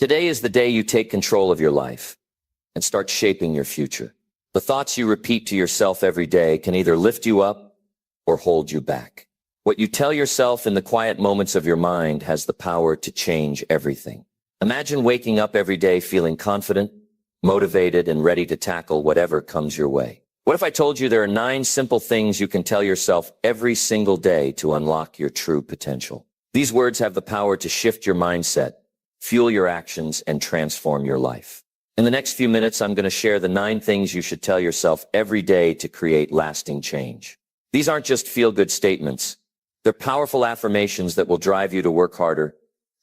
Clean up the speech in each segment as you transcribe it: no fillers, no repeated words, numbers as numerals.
Today is the day you take control of your life and start shaping your future. The thoughts you repeat to yourself every day can either lift you up or hold you back. What you tell yourself in the quiet moments of your mind has the power to change everything. Imagine waking up every day feeling confident, motivated, and ready to tackle whatever comes your way. What if I told you there are 9 simple things you can tell yourself every single day to unlock your true potential? These words have the power to shift your mindset, fuel your actions, and transform your life. In the next few minutes, I'm going to share the 9 things you should tell yourself every day to create lasting change. These aren't just feel-good statements. They're powerful affirmations that will drive you to work harder,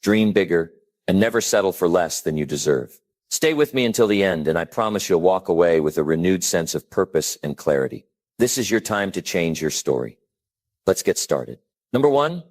dream bigger, and never settle for less than you deserve. Stay with me until the end, and I promise you'll walk away with a renewed sense of purpose and clarity. This is your time to change your story. Let's get started. Number 1,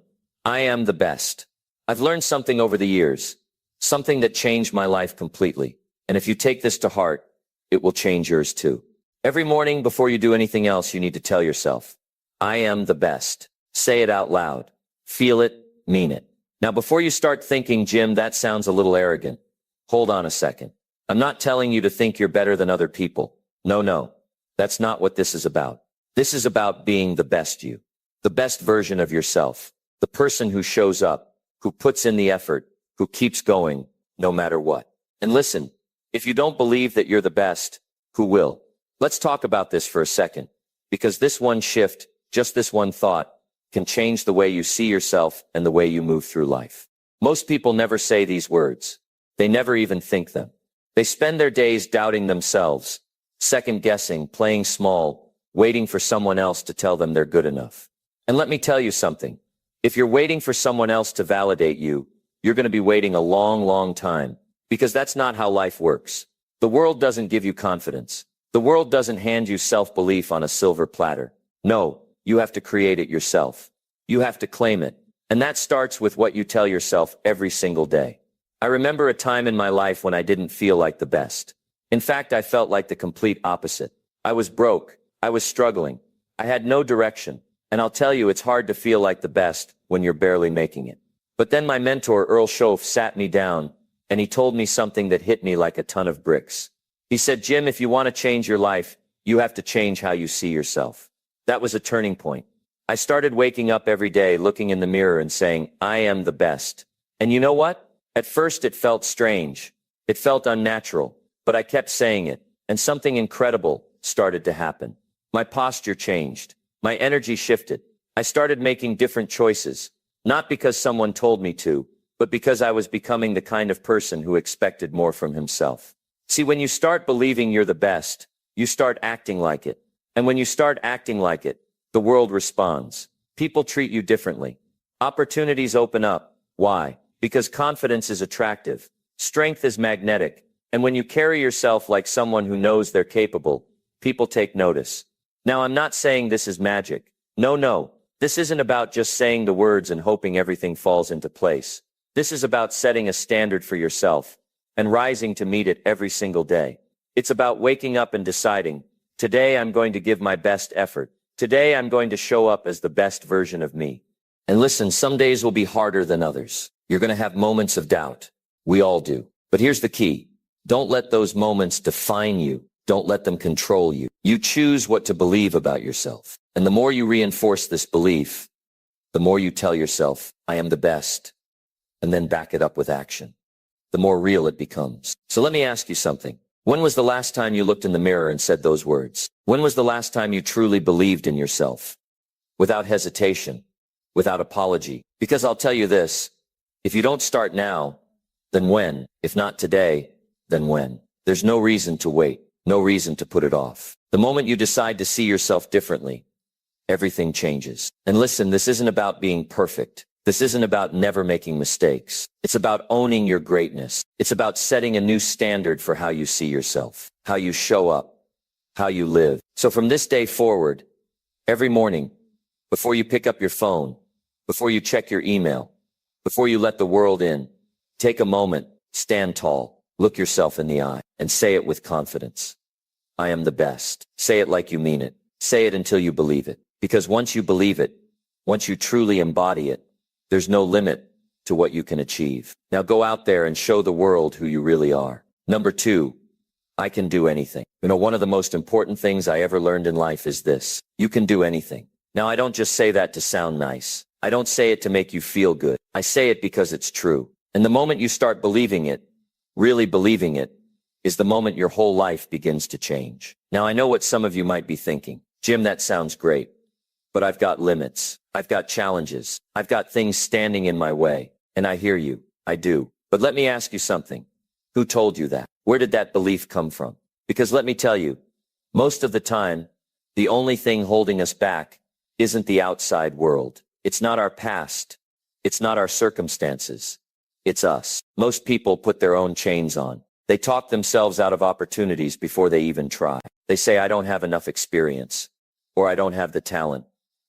I am the best. I've learned something over the years, something that changed my life completely. And if you take this to heart, it will change yours too. Every morning before you do anything else, you need to tell yourself, I am the best. Say it out loud. Feel it, mean it. Now, before you start thinking, Jim, that sounds a little arrogant. Hold on a second. I'm not telling you to think you're better than other people. No. That's not what this is about. This is about being the best you, the best version of yourself, the person who shows up, who puts in the effort, who keeps going no matter what. And listen, if you don't believe that you're the best, who will? Let's talk about this for a second, because this one shift, just this one thought, can change the way you see yourself and the way you move through life. Most people never say these words. They never even think them. They spend their days doubting themselves, second-guessing, playing small, waiting for someone else to tell them they're good enough. And let me tell you something. If you're waiting for someone else to validate you, you're going to be waiting a long, long time, because that's not how life works. The world doesn't give you confidence. The world doesn't hand you self-belief on a silver platter. No, you have to create it yourself. You have to claim it. And that starts with what you tell yourself every single day. I remember a time in my life when I didn't feel like the best. In fact, I felt like the complete opposite. I was broke. I was struggling. I had no direction. And I'll tell you, it's hard to feel like the best when you're barely making it. But then my mentor, Earl Schoaf, sat me down, and he told me something that hit me like a ton of bricks. He said, Jim, if you want to change your life, you have to change how you see yourself. That was a turning point. I started waking up every day, looking in the mirror and saying, I am the best. And you know what? At first it felt strange. It felt unnatural, but I kept saying it, and something incredible started to happen. My posture changed. My energy shifted. I started making different choices, not because someone told me to, but because I was becoming the kind of person who expected more from himself. See, when you start believing you're the best, you start acting like it. And when you start acting like it, the world responds. People treat you differently. Opportunities open up. Why? Because confidence is attractive. Strength is magnetic. And when you carry yourself like someone who knows they're capable, people take notice. Now, I'm not saying this is magic. No. This isn't about just saying the words and hoping everything falls into place. This is about setting a standard for yourself and rising to meet it every single day. It's about waking up and deciding, today I'm going to give my best effort. Today I'm going to show up as the best version of me. And listen, some days will be harder than others. You're going to have moments of doubt. We all do. But here's the key. Don't let those moments define you. Don't let them control you. You choose what to believe about yourself. And the more you reinforce this belief, the more you tell yourself, I am the best, and then back it up with action, the more real it becomes. So let me ask you something. When was the last time you looked in the mirror and said those words? When was the last time you truly believed in yourself? Without hesitation, without apology. Because I'll tell you this, if you don't start now, then when? If not today, then when? There's no reason to wait, no reason to put it off. The moment you decide to see yourself differently, everything changes. And listen, this isn't about being perfect. This isn't about never making mistakes. It's about owning your greatness. It's about setting a new standard for how you see yourself, how you show up, how you live. So from this day forward, every morning, before you pick up your phone, before you check your email, before you let the world in, take a moment, stand tall, look yourself in the eye, and say it with confidence. I am the best. Say it like you mean it. Say it until you believe it. Because once you believe it, once you truly embody it, there's no limit to what you can achieve. Now go out there and show the world who you really are. Number 2, I can do anything. One of the most important things I ever learned in life is this: you can do anything. Now, I don't just say that to sound nice. I don't say it to make you feel good. I say it because it's true. And the moment you start believing it, really believing it, is the moment your whole life begins to change. Now, I know what some of you might be thinking. Jim, that sounds great, but I've got limits. I've got challenges. I've got things standing in my way. And I hear you. I do. But let me ask you something. Who told you that? Where did that belief come from? Because let me tell you, most of the time, the only thing holding us back isn't the outside world. It's not our past. It's not our circumstances. It's us. Most people put their own chains on. They talk themselves out of opportunities before they even try. They say, I don't have enough experience, or I don't have the talent,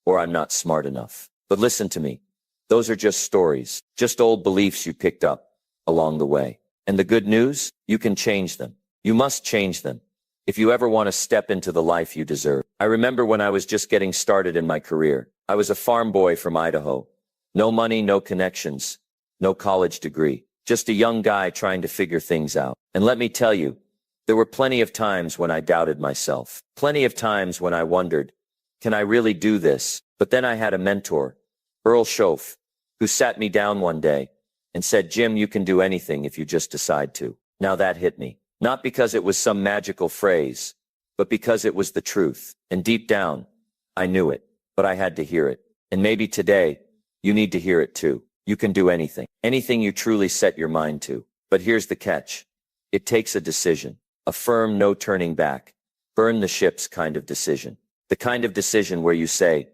or I'm not smart enough. But listen to me. Those are just stories, just old beliefs you picked up along the way. And the good news, you can change them. You must change them if you ever want to step into the life you deserve. I remember when I was just getting started in my career. I was a farm boy from Idaho. No money, no connections, no college degree. Just a young guy trying to figure things out. And let me tell you, there were plenty of times when I doubted myself. Plenty of times when I wondered, can I really do this? But then I had a mentor, Earl Schoaf, who sat me down one day and said, Jim, you can do anything if you just decide to. Now that hit me. Not because it was some magical phrase, but because it was the truth. And deep down, I knew it, but I had to hear it. And maybe today, you need to hear it too. You can do anything. Anything you truly set your mind to. But here's the catch. It takes a decision. A firm, no turning back. Burn the ships kind of decision. The kind of decision where you say,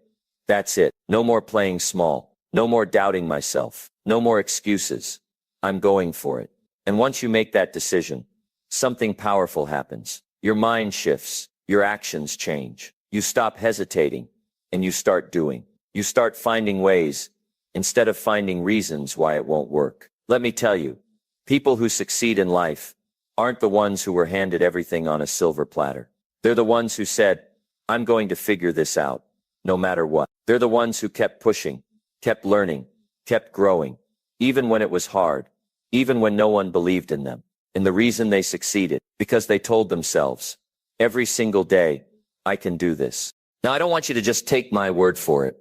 that's it. No more playing small. No more doubting myself. No more excuses. I'm going for it. And once you make that decision, something powerful happens. Your mind shifts. Your actions change. You stop hesitating and you start doing. You start finding ways instead of finding reasons why it won't work. Let me tell you, people who succeed in life aren't the ones who were handed everything on a silver platter. They're the ones who said, I'm going to figure this out, no matter what. They're the ones who kept pushing, kept learning, kept growing, even when it was hard, even when no one believed in them. And the reason they succeeded, because they told themselves, every single day, I can do this. Now, I don't want you to just take my word for it.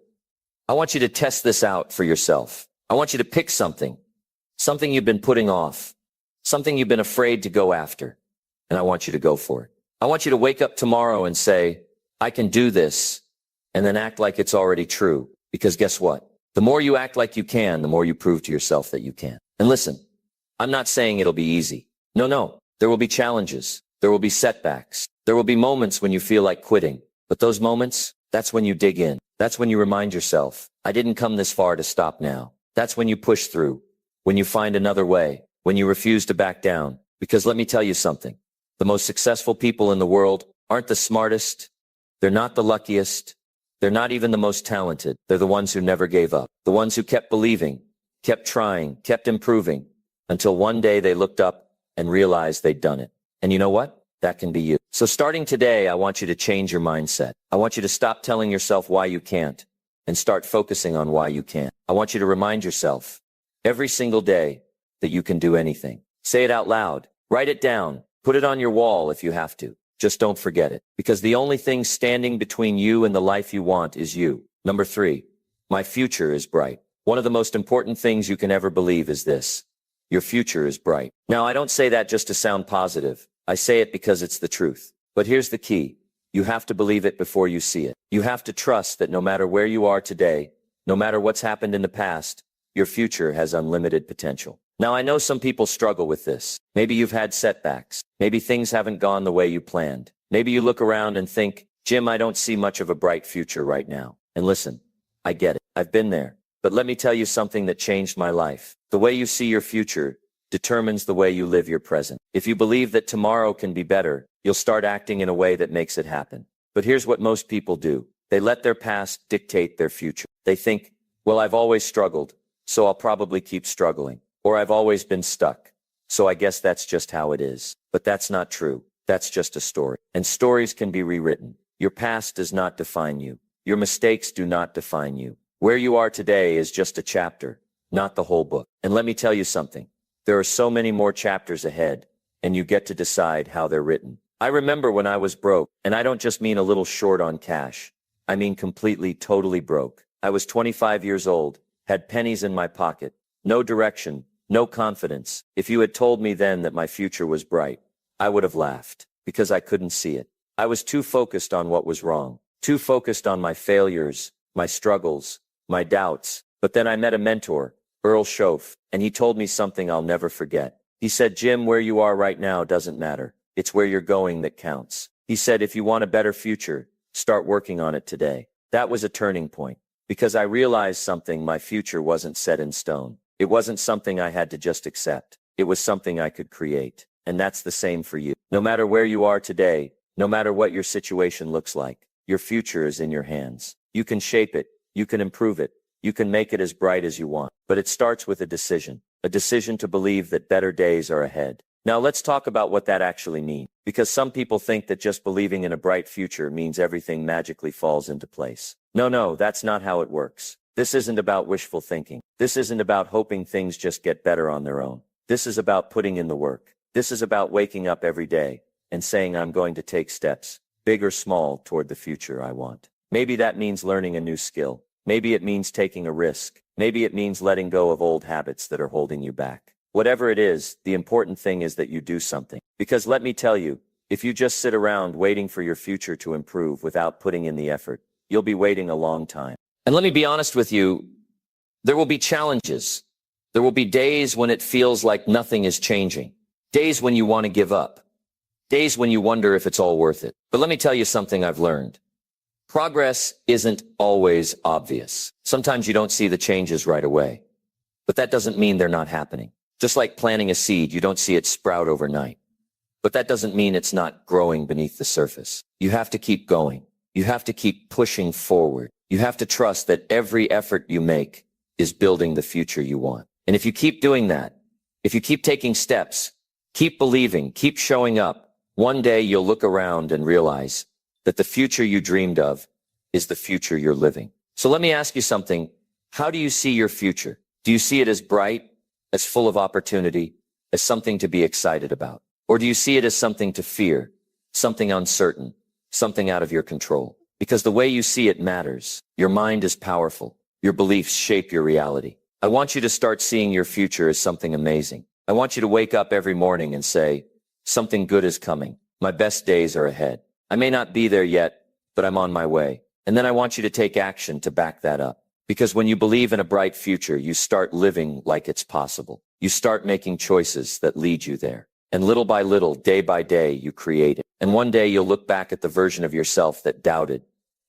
I want you to test this out for yourself. I want you to pick something you've been putting off, something you've been afraid to go after, and I want you to go for it. I want you to wake up tomorrow and say, I can do this, and then act like it's already true. Because guess what? The more you act like you can, the more you prove to yourself that you can. And listen, I'm not saying it'll be easy. No. There will be challenges. There will be setbacks. There will be moments when you feel like quitting. But those moments, that's when you dig in. That's when you remind yourself, I didn't come this far to stop now. That's when you push through, when you find another way, when you refuse to back down. Because let me tell you something. The most successful people in the world aren't the smartest. They're not the luckiest. They're not even the most talented. They're the ones who never gave up. The ones who kept believing, kept trying, kept improving, until one day they looked up and realized they'd done it. And you know what? That can be you. So starting today, I want you to change your mindset. I want you to stop telling yourself why you can't and start focusing on why you can. I want you to remind yourself every single day that you can do anything. Say it out loud. Write it down. Put it on your wall if you have to. Just don't forget it. Because the only thing standing between you and the life you want is you. Number 3, my future is bright. One of the most important things you can ever believe is this. Your future is bright. Now, I don't say that just to sound positive. I say it because it's the truth. But here's the key. You have to believe it before you see it. You have to trust that no matter where you are today, no matter what's happened in the past, your future has unlimited potential. Now, I know some people struggle with this. Maybe you've had setbacks. Maybe things haven't gone the way you planned. Maybe you look around and think, Jim, I don't see much of a bright future right now. And listen, I get it. I've been there. But let me tell you something that changed my life. The way you see your future determines the way you live your present. If you believe that tomorrow can be better, you'll start acting in a way that makes it happen. But here's what most people do. They let their past dictate their future. They think, well, I've always struggled, so I'll probably keep struggling. Or I've always been stuck, so I guess that's just how it is. But that's not true. That's just a story. And stories can be rewritten. Your past does not define you. Your mistakes do not define you. Where you are today is just a chapter, not the whole book. And let me tell you something. There are so many more chapters ahead, and you get to decide how they're written. I remember when I was broke, and I don't just mean a little short on cash. I mean completely, totally broke. I was 25 years old, had pennies in my pocket, no direction, no confidence. If you had told me then that my future was bright, I would have laughed, because I couldn't see it. I was too focused on what was wrong, too focused on my failures, my struggles, my doubts. But then I met a mentor, Earl Schoaf, and he told me something I'll never forget. He said, Jim, where you are right now doesn't matter. It's where you're going that counts. He said, if you want a better future, start working on it today. That was a turning point, because I realized something: my future wasn't set in stone. It wasn't something I had to just accept. It was something I could create. And that's the same for you. No matter where you are today, no matter what your situation looks like, your future is in your hands. You can shape it. You can improve it. You can make it as bright as you want. But it starts with a decision to believe that better days are ahead. Now let's talk about what that actually means, because some people think that just believing in a bright future means everything magically falls into place. No, that's not how it works. This isn't about wishful thinking. This isn't about hoping things just get better on their own. This is about putting in the work. This is about waking up every day and saying, I'm going to take steps, big or small, toward the future I want. Maybe that means learning a new skill. Maybe it means taking a risk. Maybe it means letting go of old habits that are holding you back. Whatever it is, the important thing is that you do something. Because let me tell you, if you just sit around waiting for your future to improve without putting in the effort, you'll be waiting a long time. And let me be honest with you, there will be challenges. There will be days when it feels like nothing is changing. Days when you want to give up. Days when you wonder if it's all worth it. But let me tell you something I've learned. Progress isn't always obvious. Sometimes you don't see the changes right away. But that doesn't mean they're not happening. Just like planting a seed, you don't see it sprout overnight. But that doesn't mean it's not growing beneath the surface. You have to keep going. You have to keep pushing forward. You have to trust that every effort you make is building the future you want. And if you keep doing that, if you keep taking steps, keep believing, keep showing up, one day you'll look around and realize that the future you dreamed of is the future you're living. So let me ask you something. How do you see your future? Do you see it as bright, as full of opportunity, as something to be excited about? Or do you see it as something to fear, something uncertain, something out of your control? Because the way you see it matters. Your mind is powerful. Your beliefs shape your reality. I want you to start seeing your future as something amazing. I want you to wake up every morning and say, something good is coming. My best days are ahead. I may not be there yet, but I'm on my way. And then I want you to take action to back that up. Because when you believe in a bright future, you start living like it's possible. You start making choices that lead you there. And little by little, day by day, you create it. And one day you'll look back at the version of yourself that doubted,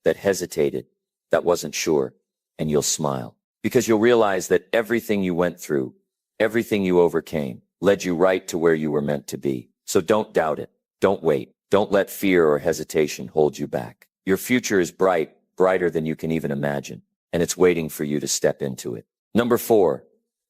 that hesitated, that wasn't sure, and you'll smile. Because you'll realize that everything you went through, everything you overcame, led you right to where you were meant to be. So don't doubt it. Don't wait. Don't let fear or hesitation hold you back. Your future is bright, brighter than you can even imagine. And it's waiting for you to step into it. Number 4,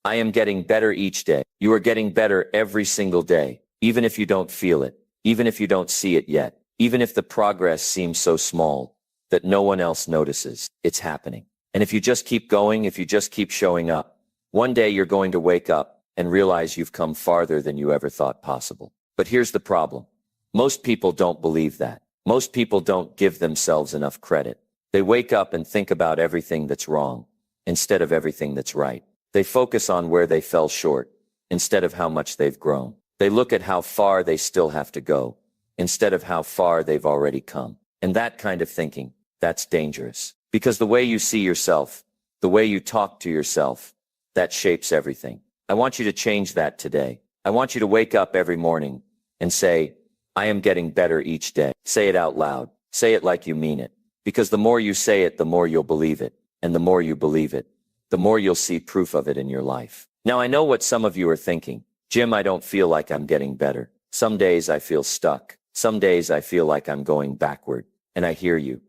I am getting better each day. You are getting better every single day, even if you don't feel it, even if you don't see it yet, even if the progress seems so small that no one else notices. It's happening. And if you just keep going, if you just keep showing up, one day you're going to wake up and realize you've come farther than you ever thought possible. But here's the problem. Most people don't believe that. Most people don't give themselves enough credit. They wake up and think about everything that's wrong instead of everything that's right. They focus on where they fell short instead of how much they've grown. They look at how far they still have to go instead of how far they've already come. And that kind of thinking, that's dangerous. Because the way you see yourself, the way you talk to yourself, that shapes everything. I want you to change that today. I want you to wake up every morning and say, I am getting better each day. Say it out loud. Say it like you mean it. Because the more you say it, the more you'll believe it. And the more you believe it, the more you'll see proof of it in your life. Now, I know what some of you are thinking. Jim, I don't feel like I'm getting better. Some days I feel stuck. Some days I feel like I'm going backward. And I hear you.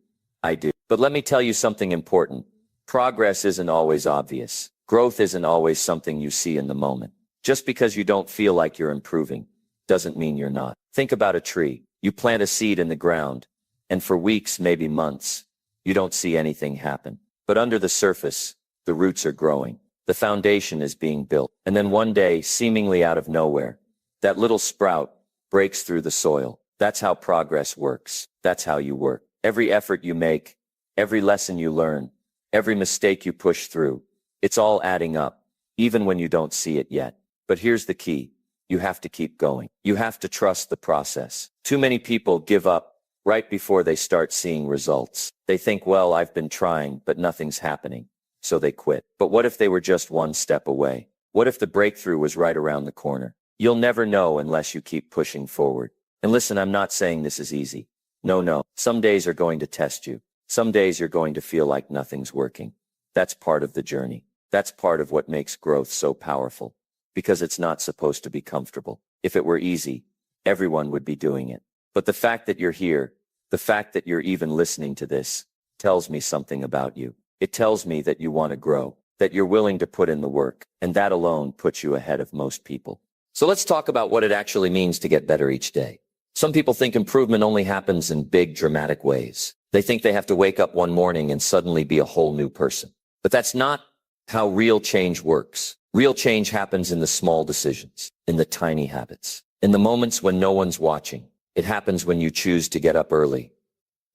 I do. But let me tell you something important. Progress isn't always obvious. Growth isn't always something you see in the moment. Just because you don't feel like you're improving doesn't mean you're not. Think about a tree. You plant a seed in the ground, and for weeks, maybe months, you don't see anything happen. But under the surface, the roots are growing. The foundation is being built. And then one day, seemingly out of nowhere, that little sprout breaks through the soil. That's how progress works. That's how you work. Every effort you make, every lesson you learn, every mistake you push through, it's all adding up, even when you don't see it yet. But here's the key. You have to keep going. You have to trust the process. Too many people give up right before they start seeing results. They think, well, I've been trying, but nothing's happening. So they quit. But what if they were just one step away? What if the breakthrough was right around the corner? You'll never know unless you keep pushing forward. And listen, I'm not saying this is easy. No. Some days are going to test you. Some days you're going to feel like nothing's working. That's part of the journey. That's part of what makes growth so powerful. Because it's not supposed to be comfortable. If it were easy, everyone would be doing it. But the fact that you're here, the fact that you're even listening to this, tells me something about you. It tells me that you want to grow, that you're willing to put in the work, and that alone puts you ahead of most people. So let's talk about what it actually means to get better each day. Some people think improvement only happens in big, dramatic ways. They think they have to wake up one morning and suddenly be a whole new person. But that's not how real change works. Real change happens in the small decisions, in the tiny habits, in the moments when no one's watching. It happens when you choose to get up early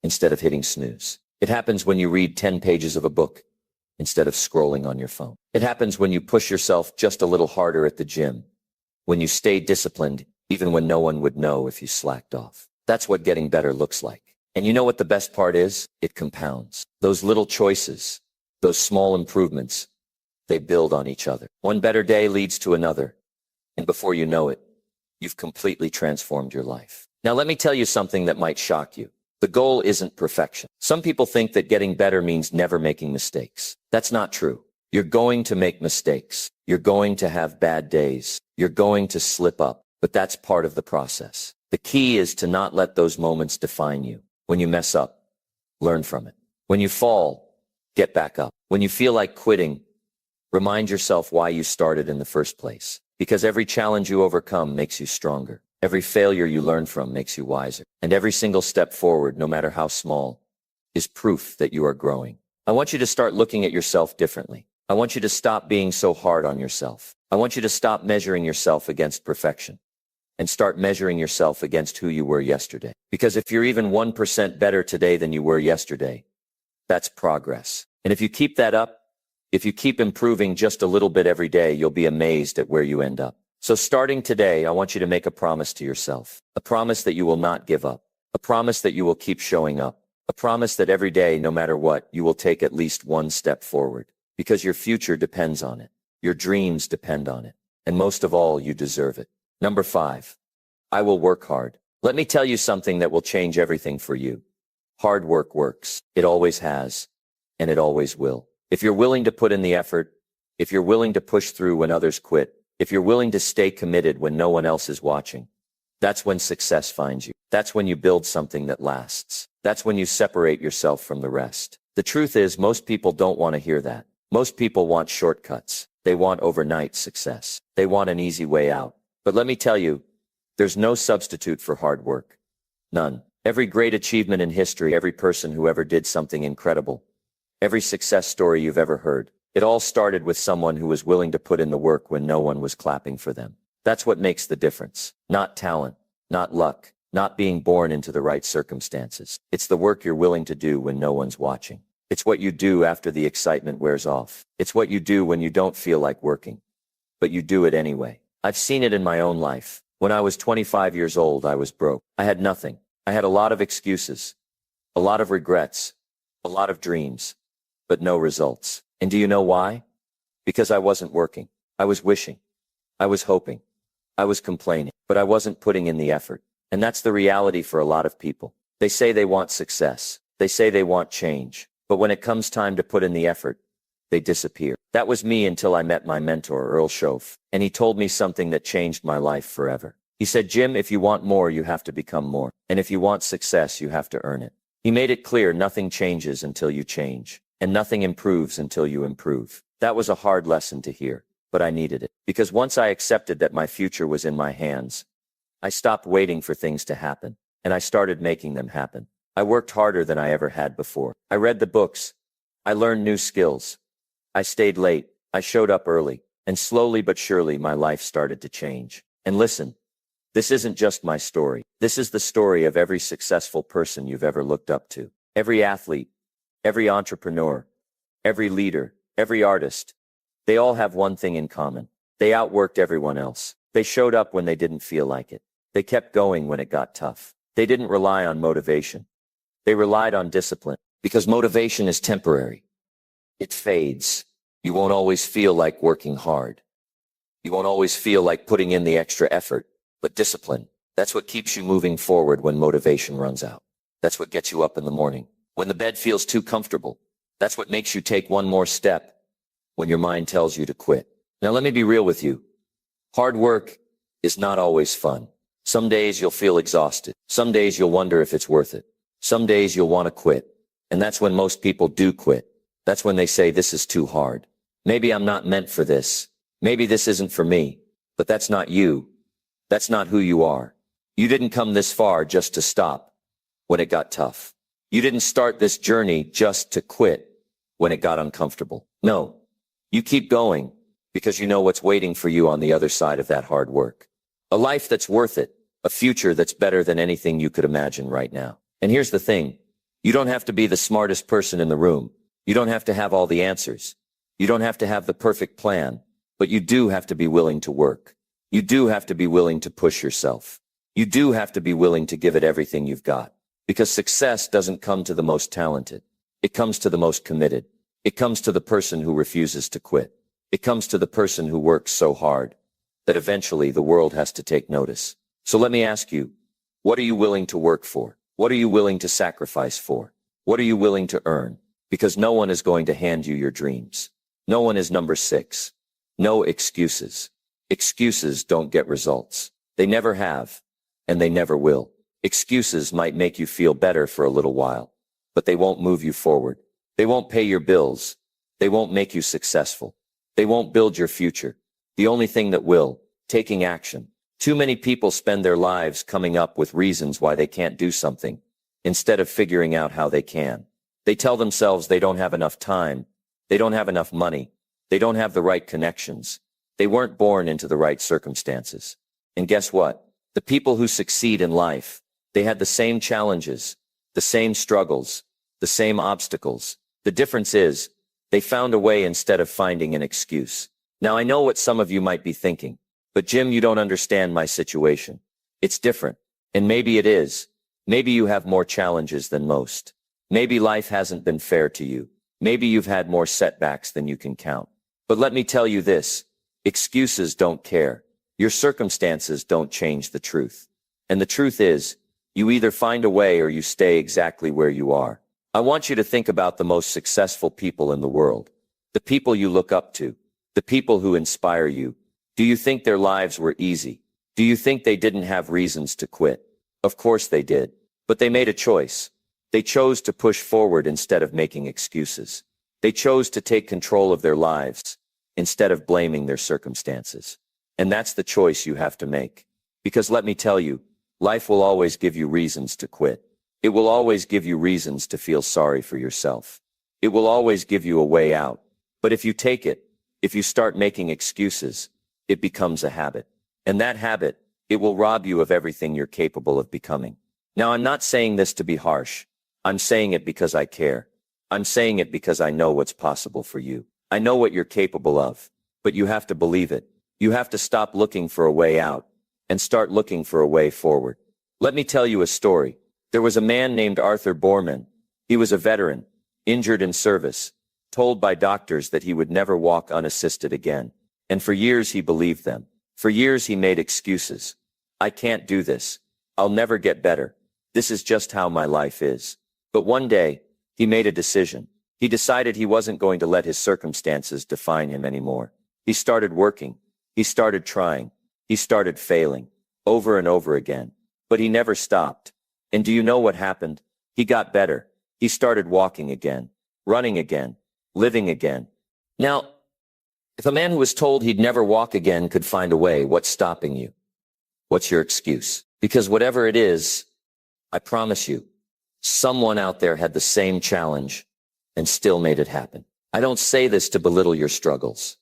instead of hitting snooze. It happens when you read 10 pages of a book instead of scrolling on your phone. It happens when you push yourself just a little harder at the gym, when you stay disciplined even when no one would know if you slacked off. That's what getting better looks like. And you know what the best part is? It compounds. Those little choices, those small improvements, they build on each other. One better day leads to another. And before you know it, you've completely transformed your life. Now let me tell you something that might shock you. The goal isn't perfection. Some people think that getting better means never making mistakes. That's not true. You're going to make mistakes. You're going to have bad days. You're going to slip up. But that's part of the process. The key is to not let those moments define you. When you mess up, learn from it. When you fall, get back up. When you feel like quitting, remind yourself why you started in the first place. Because every challenge you overcome makes you stronger. Every failure you learn from makes you wiser. And every single step forward, no matter how small, is proof that you are growing. I want you to start looking at yourself differently. I want you to stop being so hard on yourself. I want you to stop measuring yourself against perfection and start measuring yourself against who you were yesterday. Because if you're even 1% better today than you were yesterday, that's progress. And if you keep that up, if you keep improving just a little bit every day, you'll be amazed at where you end up. So starting today, I want you to make a promise to yourself. A promise that you will not give up. A promise that you will keep showing up. A promise that every day, no matter what, you will take at least one step forward. Because your future depends on it. Your dreams depend on it. And most of all, you deserve it. Number 5, I will work hard. Let me tell you something that will change everything for you. Hard work works. It always has, and it always will. If you're willing to put in the effort, if you're willing to push through when others quit, if you're willing to stay committed when no one else is watching, that's when success finds you. That's when you build something that lasts. That's when you separate yourself from the rest. The truth is, most people don't want to hear that. Most people want shortcuts. They want overnight success. They want an easy way out. But let me tell you, there's no substitute for hard work. None. Every great achievement in history, every person who ever did something incredible, every success story you've ever heard, it all started with someone who was willing to put in the work when no one was clapping for them. That's what makes the difference. Not talent, not luck, not being born into the right circumstances. It's the work you're willing to do when no one's watching. It's what you do after the excitement wears off. It's what you do when you don't feel like working, but you do it anyway. I've seen it in my own life. When I was 25 years old, I was broke. I had nothing. I had a lot of excuses, a lot of regrets, a lot of dreams, but no results. And do you know why? Because I wasn't working. I was wishing. I was hoping. I was complaining, but I wasn't putting in the effort. And that's the reality for a lot of people. They say they want success. They say they want change. But when it comes time to put in the effort, they disappear. That was me until I met my mentor, Earl Schoaf, and he told me something that changed my life forever. He said, Jim, if you want more, you have to become more. And if you want success, you have to earn it. He made it clear nothing changes until you change, and nothing improves until you improve. That was a hard lesson to hear, but I needed it. Because once I accepted that my future was in my hands, I stopped waiting for things to happen, and I started making them happen. I worked harder than I ever had before. I read the books. I learned new skills. I stayed late. I showed up early, and slowly but surely my life started to change. And listen, this isn't just my story. This is the story of every successful person you've ever looked up to. Every athlete, every entrepreneur, every leader, every artist. They all have one thing in common. They outworked everyone else. They showed up when they didn't feel like it. They kept going when it got tough. They didn't rely on motivation. They relied on discipline. Because motivation is temporary. It fades. You won't always feel like working hard. You won't always feel like putting in the extra effort. But discipline, that's what keeps you moving forward when motivation runs out. That's what gets you up in the morning. When the bed feels too comfortable, that's what makes you take one more step when your mind tells you to quit. Now let me be real with you. Hard work is not always fun. Some days you'll feel exhausted. Some days you'll wonder if it's worth it. Some days you'll want to quit. And that's when most people do quit. That's when they say, this is too hard. Maybe I'm not meant for this. Maybe this isn't for me. But that's not you. That's not who you are. You didn't come this far just to stop when it got tough. You didn't start this journey just to quit when it got uncomfortable. No, you keep going because you know what's waiting for you on the other side of that hard work. A life that's worth it, a future that's better than anything you could imagine right now. And here's the thing. You don't have to be the smartest person in the room. You don't have to have all the answers. You don't have to have the perfect plan, but you do have to be willing to work. You do have to be willing to push yourself. You do have to be willing to give it everything you've got. Because success doesn't come to the most talented. It comes to the most committed. It comes to the person who refuses to quit. It comes to the person who works so hard that eventually the world has to take notice. So let me ask you, what are you willing to work for? What are you willing to sacrifice for? What are you willing to earn? Because no one is going to hand you your dreams. No one is number 6. No excuses. Excuses don't get results. They never have, and they never will. Excuses might make you feel better for a little while, but they won't move you forward. They won't pay your bills. They won't make you successful. They won't build your future. The only thing that will, taking action. Too many people spend their lives coming up with reasons why they can't do something, instead of figuring out how they can. They tell themselves they don't have enough time. They don't have enough money. They don't have the right connections. They weren't born into the right circumstances. And guess what? The people who succeed in life, they had the same challenges, the same struggles, the same obstacles. The difference is, they found a way instead of finding an excuse. Now I know what some of you might be thinking, but Jim, you don't understand my situation. It's different. And maybe it is. Maybe you have more challenges than most. Maybe life hasn't been fair to you. Maybe you've had more setbacks than you can count. But let me tell you this, excuses don't care. Your circumstances don't change the truth. And the truth is, you either find a way or you stay exactly where you are. I want you to think about the most successful people in the world. The people you look up to. The people who inspire you. Do you think their lives were easy? Do you think they didn't have reasons to quit? Of course they did. But they made a choice. They chose to push forward instead of making excuses. They chose to take control of their lives instead of blaming their circumstances. And that's the choice you have to make. Because let me tell you, life will always give you reasons to quit. It will always give you reasons to feel sorry for yourself. It will always give you a way out. But if you take it, if you start making excuses, it becomes a habit. And that habit, it will rob you of everything you're capable of becoming. Now, I'm not saying this to be harsh. I'm saying it because I care. I'm saying it because I know what's possible for you. I know what you're capable of. But you have to believe it. You have to stop looking for a way out and start looking for a way forward. Let me tell you a story. There was a man named Arthur Borman. He was a veteran, injured in service, told by doctors that he would never walk unassisted again. And for years he believed them. For years he made excuses. I can't do this. I'll never get better. This is just how my life is. But one day, he made a decision. He decided he wasn't going to let his circumstances define him anymore. He started working. He started trying. He started failing. Over and over again. But he never stopped. And do you know what happened? He got better. He started walking again. Running again. Living again. Now, if a man who was told he'd never walk again could find a way, what's stopping you? What's your excuse? Because whatever it is, I promise you, someone out there had the same challenge and still made it happen. I don't say this to belittle your struggles.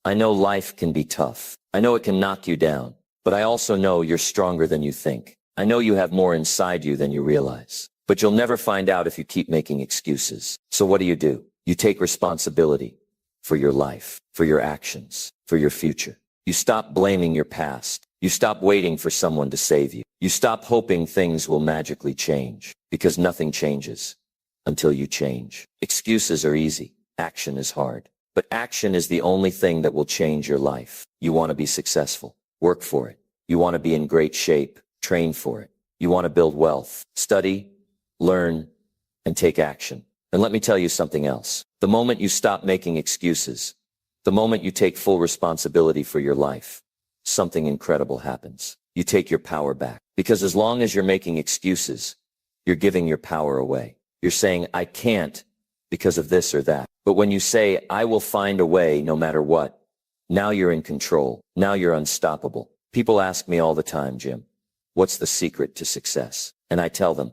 I know life can be tough. I know it can knock you down. But I also know you're stronger than you think. I know you have more inside you than you realize. But you'll never find out if you keep making excuses. So what do? You take responsibility for your life, for your actions, for your future. You stop blaming your past. You stop waiting for someone to save you. You stop hoping things will magically change, because nothing changes until you change. Excuses are easy. Action is hard. But action is the only thing that will change your life. You want to be successful. Work for it. You want to be in great shape. Train for it. You want to build wealth. Study, learn, and take action. And let me tell you something else. The moment you stop making excuses, the moment you take full responsibility for your life, something incredible happens. You take your power back. Because as long as you're making excuses, you're giving your power away. You're saying, I can't because of this or that. But when you say, I will find a way no matter what, now you're in control. Now you're unstoppable. People ask me all the time, Jim, what's the secret to success? And I tell them,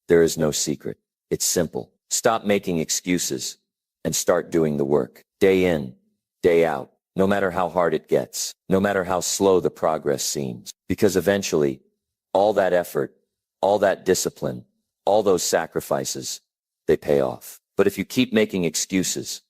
there is no secret. It's simple. Stop making excuses and start doing the work. Day in, day out. No matter how hard it gets. No matter how slow the progress seems. Because eventually, all that effort, all that discipline, all those sacrifices, they pay off. But if you keep making excuses,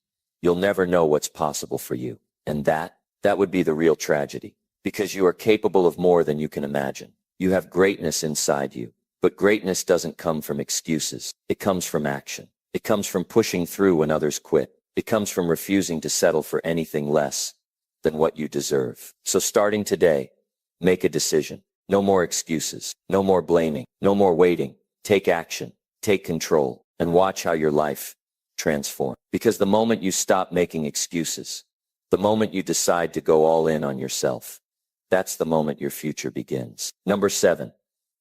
you'll never know what's possible for you. And that would be the real tragedy. Because you are capable of more than you can imagine. You have greatness inside you. But greatness doesn't come from excuses. It comes from action. It comes from pushing through when others quit. It comes from refusing to settle for anything less than what you deserve. So starting today, make a decision. No more excuses. No more blaming. No more waiting. Take action. Take control. And watch how your life transforms. Because the moment you stop making excuses, the moment you decide to go all in on yourself, that's the moment your future begins. Number 7.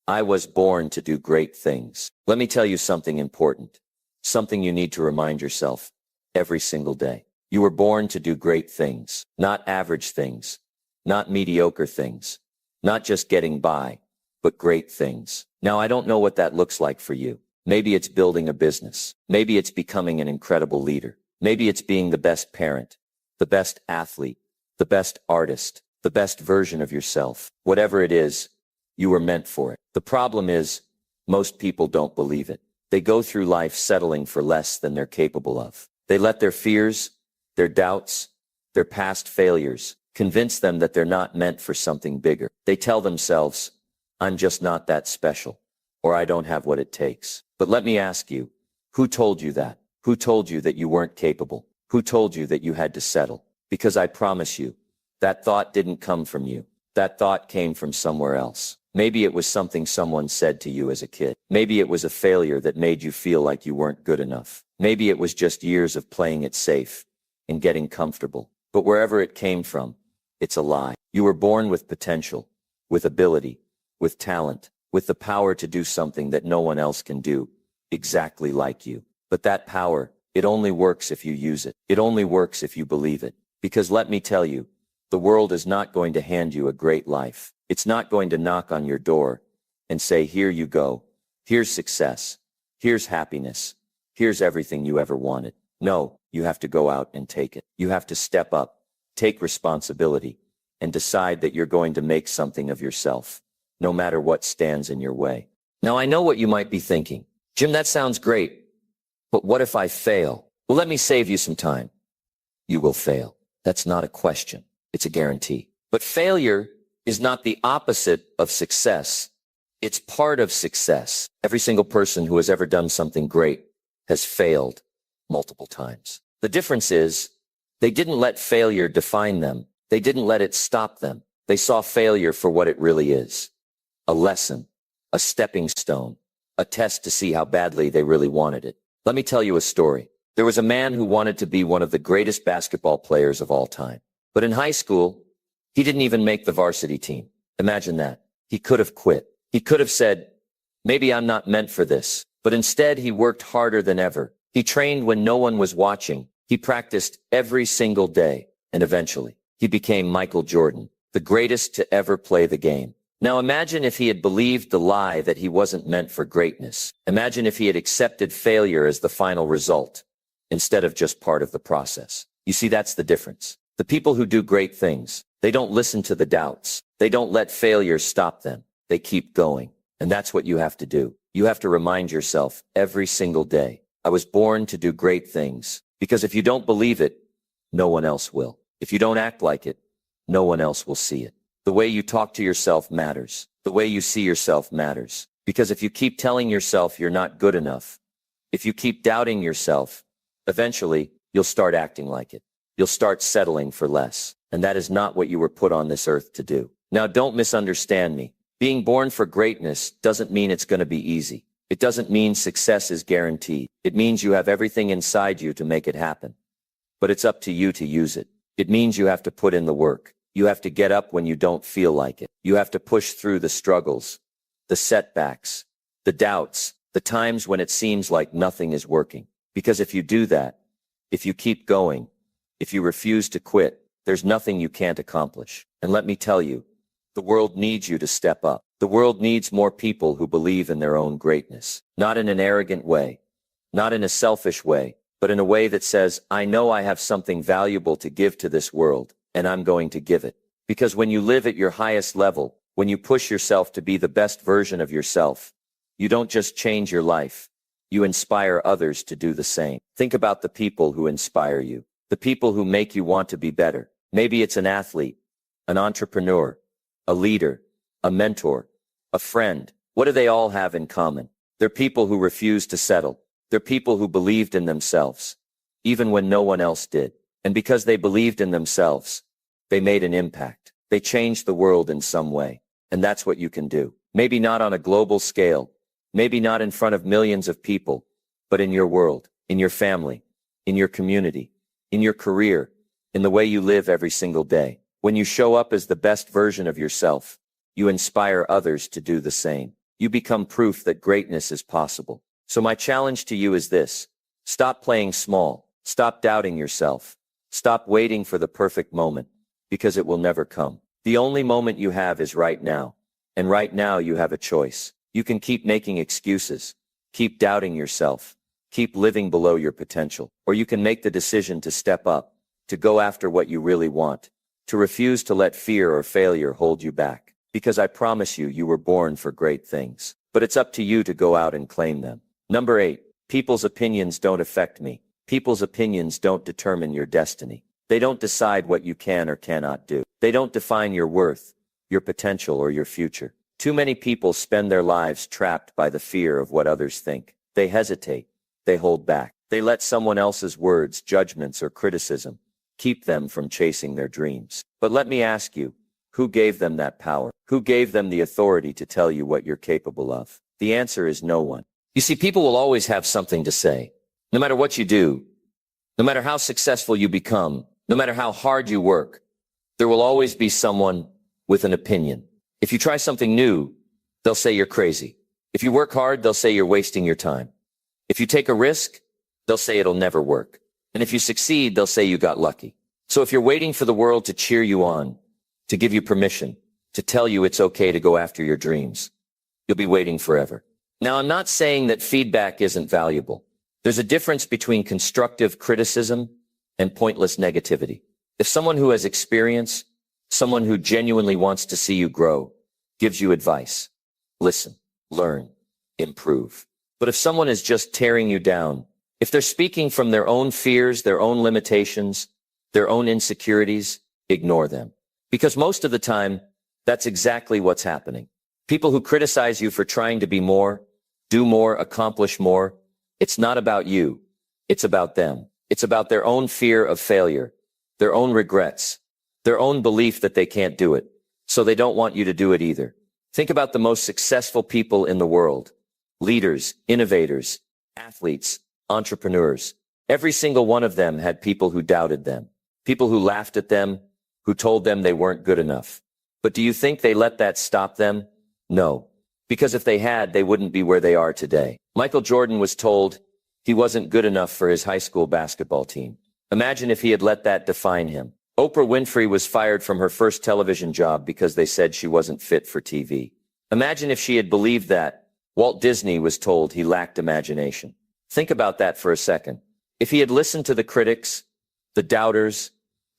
I was born to do great things. Let me tell you something important. Something you need to remind yourself every single day. You were born to do great things, not average things, not mediocre things, not just getting by, but great things. Now, I don't know what that looks like for you. Maybe it's building a business. Maybe it's becoming an incredible leader. Maybe it's being the best parent, the best athlete, the best artist, the best version of yourself. Whatever it is, you were meant for it. The problem is, most people don't believe it. They go through life settling for less than they're capable of. They let their fears, their doubts, their past failures convince them that they're not meant for something bigger. They tell themselves, I'm just not that special, or I don't have what it takes. But let me ask you, who told you that? Who told you that you weren't capable? Who told you that you had to settle? Because I promise you, that thought didn't come from you. That thought came from somewhere else. Maybe it was something someone said to you as a kid. Maybe it was a failure that made you feel like you weren't good enough. Maybe it was just years of playing it safe and getting comfortable. But wherever it came from, it's a lie. You were born with potential, with ability, with talent, with the power to do something that no one else can do, exactly like you. But that power, it only works if you use it. It only works if you believe it. Because let me tell you, the world is not going to hand you a great life. It's not going to knock on your door and say, here you go. Here's success. Here's happiness. Here's everything you ever wanted. No, you have to go out and take it. You have to step up, take responsibility, and decide that you're going to make something of yourself, no matter what stands in your way. Now, I know what you might be thinking. Jim, that sounds great, but what if I fail? Well, let me save you some time. You will fail. That's not a question. It's a guarantee. But failure is not the opposite of success. It's part of success. Every single person who has ever done something great has failed multiple times. The difference is they didn't let failure define them. They didn't let it stop them. They saw failure for what it really is. A lesson, a stepping stone, a test to see how badly they really wanted it. Let me tell you a story. There was a man who wanted to be one of the greatest basketball players of all time. But in high school, he didn't even make the varsity team. Imagine that. He could have quit. He could have said, maybe I'm not meant for this. But instead, he worked harder than ever. He trained when no one was watching. He practiced every single day. And eventually, he became Michael Jordan, the greatest to ever play the game. Now imagine if he had believed the lie that he wasn't meant for greatness. Imagine if he had accepted failure as the final result, instead of just part of the process. You see, that's the difference. The people who do great things, they don't listen to the doubts. They don't let failure stop them. They keep going. And that's what you have to do. You have to remind yourself every single day, I was born to do great things. Because if you don't believe it, no one else will. If you don't act like it, no one else will see it. The way you talk to yourself matters. The way you see yourself matters. Because if you keep telling yourself you're not good enough, if you keep doubting yourself, eventually you'll start acting like it. You'll start settling for less. And that is not what you were put on this earth to do. Now, don't misunderstand me. Being born for greatness doesn't mean it's going to be easy. It doesn't mean success is guaranteed. It means you have everything inside you to make it happen. But it's up to you to use it. It means you have to put in the work. You have to get up when you don't feel like it. You have to push through the struggles, the setbacks, the doubts, the times when it seems like nothing is working. Because if you do that, if you keep going, if you refuse to quit, there's nothing you can't accomplish. And let me tell you, the world needs you to step up. The world needs more people who believe in their own greatness. Not in an arrogant way, not in a selfish way, but in a way that says, I know I have something valuable to give to this world, and I'm going to give it. Because when you live at your highest level, when you push yourself to be the best version of yourself, you don't just change your life, you inspire others to do the same. Think about the people who inspire you, the people who make you want to be better. Maybe it's an athlete, an entrepreneur, a leader, a mentor, a friend. What do they all have in common? They're people who refuse to settle. They're people who believed in themselves, even when no one else did. And because they believed in themselves, they made an impact. They changed the world in some way. And that's what you can do. Maybe not on a global scale, maybe not in front of millions of people, but in your world, in your family, in your community, in your career, in the way you live every single day. When you show up as the best version of yourself, you inspire others to do the same. You become proof that greatness is possible. So my challenge to you is this: stop playing small. Stop doubting yourself. Stop waiting for the perfect moment, because it will never come. The only moment you have is right now. And right now you have a choice. You can keep making excuses, keep doubting yourself, keep living below your potential, or you can make the decision to step up, to go after what you really want, to refuse to let fear or failure hold you back. Because I promise you, you were born for great things. But it's up to you to go out and claim them. Number 8, people's opinions don't affect me. People's opinions don't determine your destiny. They don't decide what you can or cannot do. They don't define your worth, your potential, or your future. Too many people spend their lives trapped by the fear of what others think. They hesitate. They hold back. They let someone else's words, judgments, or criticism keep them from chasing their dreams. But let me ask you, who gave them that power? Who gave them the authority to tell you what you're capable of? The answer is no one. You see, people will always have something to say. No matter what you do, no matter how successful you become, no matter how hard you work, there will always be someone with an opinion. If you try something new, they'll say you're crazy. If you work hard, they'll say you're wasting your time. If you take a risk, they'll say it'll never work. And if you succeed, they'll say you got lucky. So if you're waiting for the world to cheer you on, to give you permission, to tell you it's okay to go after your dreams, you'll be waiting forever. Now, I'm not saying that feedback isn't valuable. There's a difference between constructive criticism and pointless negativity. If someone who has experience, someone who genuinely wants to see you grow, gives you advice, listen, learn, improve. But if someone is just tearing you down, if they're speaking from their own fears, their own limitations, their own insecurities, ignore them. Because most of the time, that's exactly what's happening. People who criticize you for trying to be more, do more, accomplish more, it's not about you. It's about them. It's about their own fear of failure, their own regrets, their own belief that they can't do it. So they don't want you to do it either. Think about the most successful people in the world. Leaders, innovators, athletes, entrepreneurs. Every single one of them had people who doubted them, people who laughed at them, who told them they weren't good enough. But do you think they let that stop them? No. Because if they had, they wouldn't be where they are today. Michael Jordan was told he wasn't good enough for his high school basketball team. Imagine if he had let that define him. Oprah Winfrey was fired from her first television job because they said she wasn't fit for TV. Imagine if she had believed that. Walt Disney was told he lacked imagination. Think about that for a second. If he had listened to the critics, the doubters,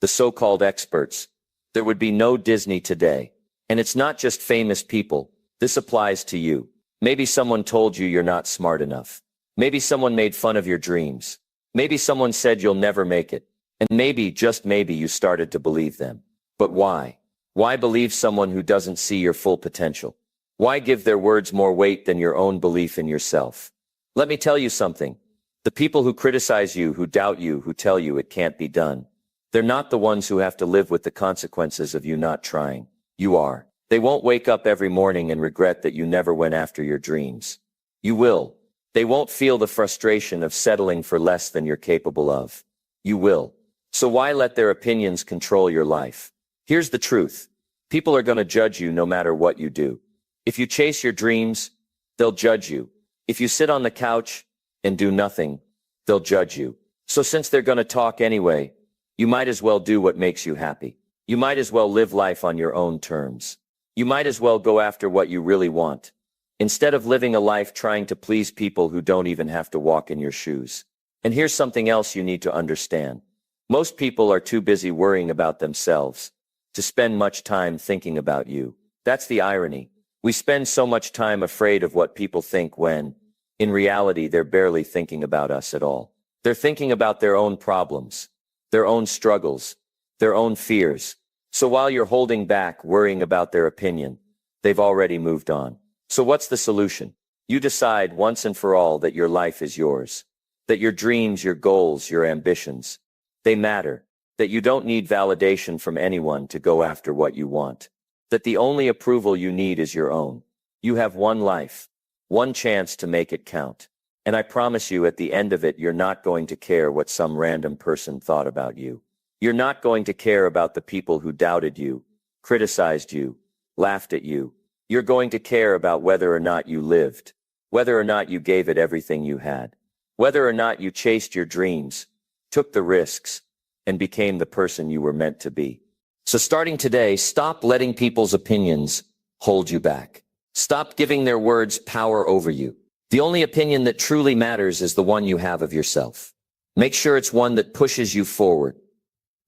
the so-called experts, there would be no Disney today. And it's not just famous people. This applies to you. Maybe someone told you you're not smart enough. Maybe someone made fun of your dreams. Maybe someone said you'll never make it. And maybe, just maybe, you started to believe them. But why? Why believe someone who doesn't see your full potential? Why give their words more weight than your own belief in yourself? Let me tell you something. The people who criticize you, who doubt you, who tell you it can't be done, they're not the ones who have to live with the consequences of you not trying. You are. They won't wake up every morning and regret that you never went after your dreams. You will. They won't feel the frustration of settling for less than you're capable of. You will. So why let their opinions control your life? Here's the truth. People are going to judge you no matter what you do. If you chase your dreams, they'll judge you. If you sit on the couch and do nothing, they'll judge you. So since they're going to talk anyway, you might as well do what makes you happy. You might as well live life on your own terms. You might as well go after what you really want, instead of living a life trying to please people who don't even have to walk in your shoes. And here's something else you need to understand. Most people are too busy worrying about themselves to spend much time thinking about you. That's the irony. We spend so much time afraid of what people think when, in reality, they're barely thinking about us at all. They're thinking about their own problems, their own struggles, their own fears. So while you're holding back, worrying about their opinion, they've already moved on. So what's the solution? You decide once and for all that your life is yours, that your dreams, your goals, your ambitions, they matter, that you don't need validation from anyone to go after what you want, that the only approval you need is your own. You have one life, one chance to make it count. And I promise you, at the end of it, you're not going to care what some random person thought about you. You're not going to care about the people who doubted you, criticized you, laughed at you. You're going to care about whether or not you lived, whether or not you gave it everything you had, whether or not you chased your dreams, took the risks, and became the person you were meant to be. So starting today, stop letting people's opinions hold you back. Stop giving their words power over you. The only opinion that truly matters is the one you have of yourself. Make sure it's one that pushes you forward,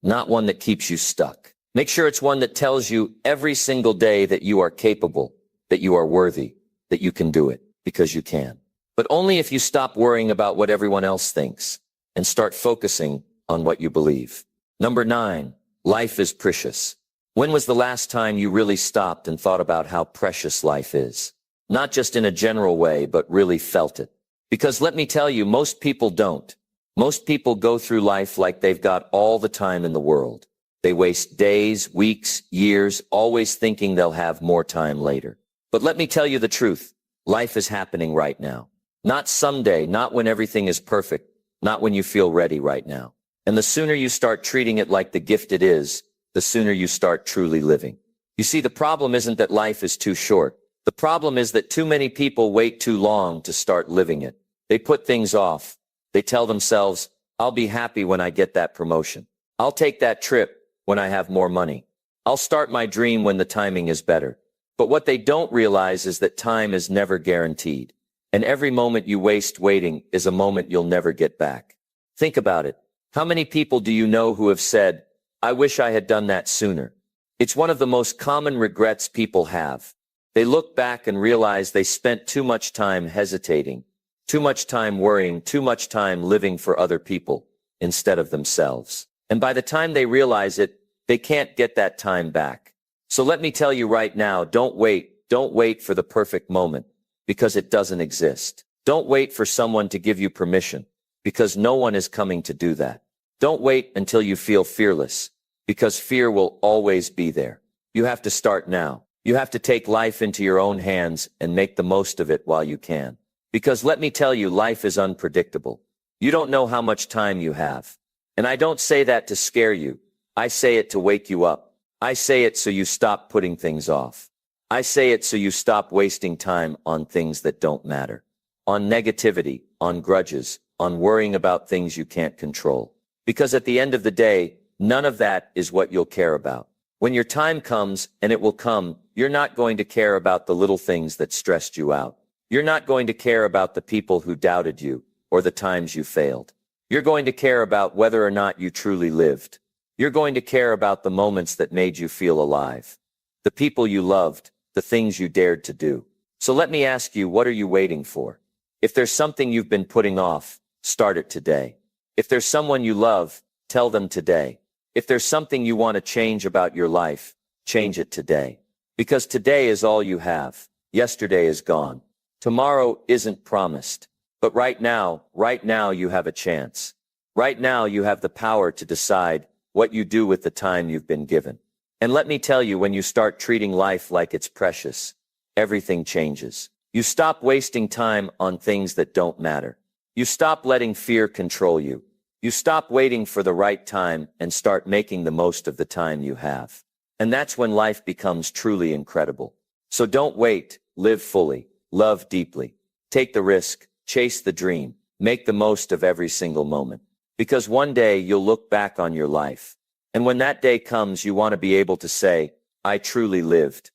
not one that keeps you stuck. Make sure it's one that tells you every single day that you are capable, that you are worthy, that you can do it, because you can. But only if you stop worrying about what everyone else thinks and start focusing on what you believe. Number 9, life is precious. When was the last time you really stopped and thought about how precious life is? Not just in a general way, but really felt it. Because let me tell you, most people don't. Most people go through life like they've got all the time in the world. They waste days, weeks, years, always thinking they'll have more time later. But let me tell you the truth. Life is happening right now. Not someday, not when everything is perfect, not when you feel ready right now. And the sooner you start treating it like the gift it is, the sooner you start truly living. You see, the problem isn't that life is too short. The problem is that too many people wait too long to start living it. They put things off. They tell themselves, I'll be happy when I get that promotion. I'll take that trip when I have more money. I'll start my dream when the timing is better. But what they don't realize is that time is never guaranteed. And every moment you waste waiting is a moment you'll never get back. Think about it. How many people do you know who have said, I wish I had done that sooner? It's one of the most common regrets people have. They look back and realize they spent too much time hesitating, too much time worrying, too much time living for other people instead of themselves. And by the time they realize it, they can't get that time back. So let me tell you right now, don't wait for the perfect moment, because it doesn't exist. Don't wait for someone to give you permission, because no one is coming to do that. Don't wait until you feel fearless, because fear will always be there. You have to start now. You have to take life into your own hands and make the most of it while you can. Because let me tell you, life is unpredictable. You don't know how much time you have. And I don't say that to scare you. I say it to wake you up. I say it so you stop putting things off. I say it so you stop wasting time on things that don't matter. On negativity, on grudges, on worrying about things you can't control. Because at the end of the day, none of that is what you'll care about. When your time comes, and it will come, you're not going to care about the little things that stressed you out. You're not going to care about the people who doubted you or the times you failed. You're going to care about whether or not you truly lived, You're going to care about the moments that made you feel alive, the people you loved, the things you dared to do. So let me ask you, what are you waiting for? If there's something you've been putting off, start it today. If there's someone you love, tell them today. If there's something you want to change about your life, change it today. Because today is all you have. Yesterday is gone. Tomorrow isn't promised. But right now you have a chance. Right now you have the power to decide what you do with the time you've been given. And let me tell you, when you start treating life like it's precious, everything changes. You stop wasting time on things that don't matter. You stop letting fear control you. You stop waiting for the right time and start making the most of the time you have. And that's when life becomes truly incredible. So don't wait, live fully, love deeply, take the risk, chase the dream, make the most of every single moment. Because one day you'll look back on your life. And when that day comes, you want to be able to say, I truly lived.